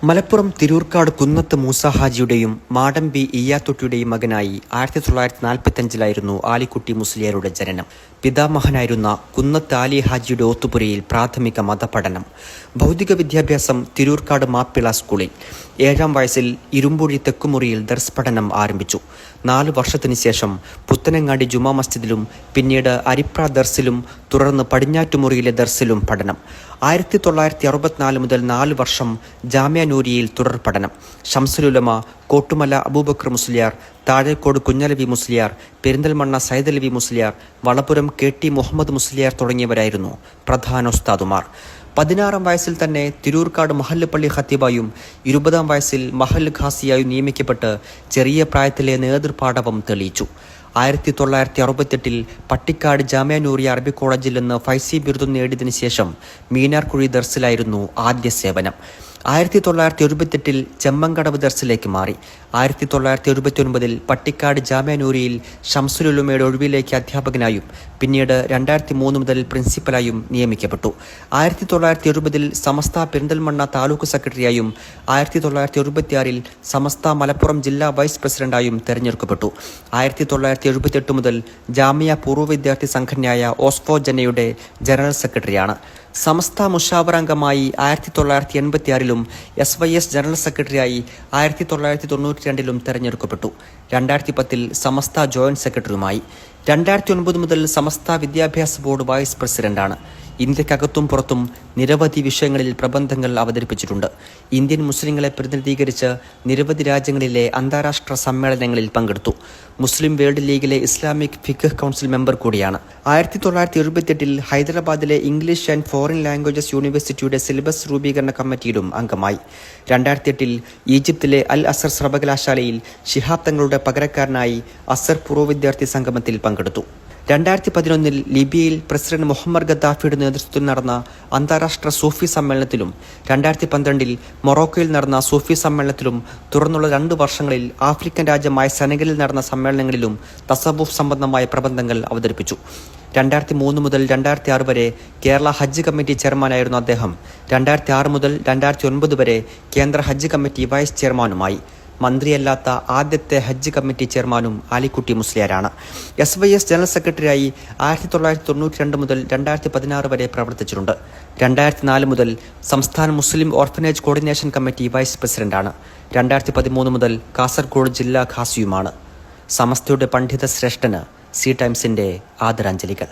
മലപ്പുറം തിരൂർക്കാട് കുന്നത്ത് മൂസ ഹാജിയുടെയും മാടമ്പി ഇയ്യാത്തൊട്ടിയുടെയും മകനായി 1945 ആലിക്കുട്ടി മുസ്ലിയാരുടെ ജനനം. പിതാമഹനായിരുന്ന കുന്നത്ത് ആലി ഹാജിയുടെ ഓത്തുപുരയിൽ പ്രാഥമിക മതപഠനം. ഭൗതിക വിദ്യാഭ്യാസം തിരൂർക്കാട് മാപ്പിള സ്കൂളിൽ. 7-ാം വയസ്സിൽ ഇരുമ്പുഴി തെക്കുമുറിയിൽ ദർസ് പഠനം ആരംഭിച്ചു. 4 വർഷത്തിനു ശേഷം പുത്തനങ്ങാടി ജുമാ മസ്ജിദിലും പിന്നീട് അരിപ്ര ദർസിലും തുടർന്ന് പടിഞ്ഞാറ്റുമുറിയിലെ ദർസിലും പഠനം. 1964 മുതൽ 4 വർഷം ജാമ്യ നൂരിയയിൽ തുടർ പഠനം. ഷംസുലുലമ, കോട്ടുമല അബൂബക്കർ മുസ്ലിയാർ, താഴേക്കോട് കുഞ്ഞലവി മുസ്ലിയാർ, പെരിന്തൽമണ്ണ സൈദലവി മുസ്ലിയാർ, വളപുരം KT മുഹമ്മദ് മുസ്ലിയാർ തുടങ്ങിയവരായിരുന്നു പ്രധാന ഉസ്താദുമാർ. 16-ാം വയസ്സിൽ തന്നെ തിരൂർക്കാട് മഹല്ല് പള്ളി ഖത്തീബായും 20-ാം വയസ്സിൽ മഹല്ല് ഖാസിയായും നിയമിക്കപ്പെട്ട് ചെറിയ പ്രായത്തിലെ നേതൃപാടവം തെളിയിച്ചു. 1968 പട്ടിക്കാട് ജാമ്യ നൂറിയ അറബി കോളേജിൽ നിന്ന് ഫൈസി ബിരുദം നേടിയതിനു ശേഷം മീനാർകുഴി ദർസിലായിരുന്നു ആദ്യ സേവനം. 1978 ചെമ്മങ്കടവ് ദർസിലേക്ക് മാറി. 1979 പട്ടിക്കാട് ജാമ്യ നൂരിയിൽ ഷംസുലുലമയുടെ ഒഴിവിലേക്ക് അധ്യാപകനായും പിന്നീട് 2003 മുതൽ പ്രിൻസിപ്പലായും നിയമിക്കപ്പെട്ടു. 1970 സമസ്ത പെരിന്തൽമണ്ണ താലൂക്ക് സെക്രട്ടറിയായും 1976 സമസ്ത മലപ്പുറം ജില്ലാ വൈസ് പ്രസിഡന്റായും തെരഞ്ഞെടുക്കപ്പെട്ടു. 1978 മുതൽ ജാമിയ പൂർവ്വ വിദ്യാർത്ഥി സംഘടനയായ ഓസ്ഫോ ജനയുടെ ജനറൽ സെക്രട്ടറിയാണ്. സമസ്ത മുഷാവറ അംഗമായി 1986 SYS ജനറൽ സെക്രട്ടറിയായി 1992 തെരഞ്ഞെടുക്കപ്പെട്ടു. 2010 സമസ്ത ജോയിന്റ് സെക്രട്ടറിയുമായി. 2009 മുതൽ സമസ്ത വിദ്യാഭ്യാസ ബോർഡ് വൈസ് പ്രസിഡന്റാണ്. ഇന്ത്യക്കകത്തും പുറത്തും നിരവധി വിഷയങ്ങളിൽ പ്രബന്ധങ്ങൾ അവതരിപ്പിച്ചിട്ടുണ്ട്. ഇന്ത്യൻ മുസ്ലിങ്ങളെ പ്രതിനിധീകരിച്ച് നിരവധി രാജ്യങ്ങളിലെ അന്താരാഷ്ട്ര സമ്മേളനങ്ങളിൽ പങ്കെടുത്തു. മുസ്ലിം വേൾഡ് ലീഗിലെ ഇസ്ലാമിക് ഫിഖ് കൗൺസിൽ മെമ്പർ കൂടിയാണ്. 1978 ഹൈദരാബാദിലെ ഇംഗ്ലീഷ് ആൻഡ് ഫോറിൻ ലാംഗ്വേജസ് യൂണിവേഴ്സിറ്റിയുടെ സിലബസ് രൂപീകരണ കമ്മിറ്റിയിലും അംഗമായി. 2008 ഈജിപ്തിലെ അൽ അസർ സർവകലാശാലയിൽ ശിഹാബ് തങ്ങളുടെ പകരക്കാരനായി അസർ പൂർവ്വ വിദ്യാർത്ഥി സംഗമത്തിൽ പങ്കെടുത്തു. 2011 ലിബിയയിൽ പ്രസിഡന്റ് മുഹമ്മദ് ഗദ്ദാഫിയുടെ നേതൃത്വത്തിൽ നടന്ന അന്താരാഷ്ട്ര സൂഫി സമ്മേളനത്തിലും 2012 മൊറോക്കോയിൽ നടന്ന സൂഫി സമ്മേളനത്തിലും തുടർന്നുള്ള 2 വർഷങ്ങളിൽ ആഫ്രിക്കൻ രാജ്യമായ സെനഗലിൽ നടന്ന സമ്മേളനങ്ങളിലും തസവുഫ് സംബന്ധമായ പ്രബന്ധങ്ങൾ അവതരിപ്പിച്ചു. 2003 മുതൽ 2006 വരെ കേരള ഹജ്ജ് കമ്മിറ്റി ചെയർമാനായിരുന്ന അദ്ദേഹം 2006 മുതൽ 2009 വരെ കേന്ദ്ര ഹജ്ജ് കമ്മിറ്റി വൈസ് ചെയർമാനുമായി. മന്ത്രിയല്ലാത്ത ആദ്യത്തെ ഹജ്ജ് കമ്മിറ്റി ചെയർമാനും ആലിക്കുട്ടി മുസ്ലിയാരാണ്. SYS ജനറൽ സെക്രട്ടറിയായി 1992 മുതൽ 2016 വരെ പ്രവർത്തിച്ചിട്ടുണ്ട്. 2004 മുതൽ സംസ്ഥാന മുസ്ലിം ഓർഫനേജ് കോർഡിനേഷൻ കമ്മിറ്റി വൈസ് പ്രസിഡന്റാണ്. 2013 മുതൽ കാസർഗോഡ് ജില്ലാ ഖാസിയുമാണ്. സമസ്തയുടെ പണ്ഡിത ശ്രേഷ്ഠന് സി ടൈംസിന്റെ ആദരാഞ്ജലികൾ.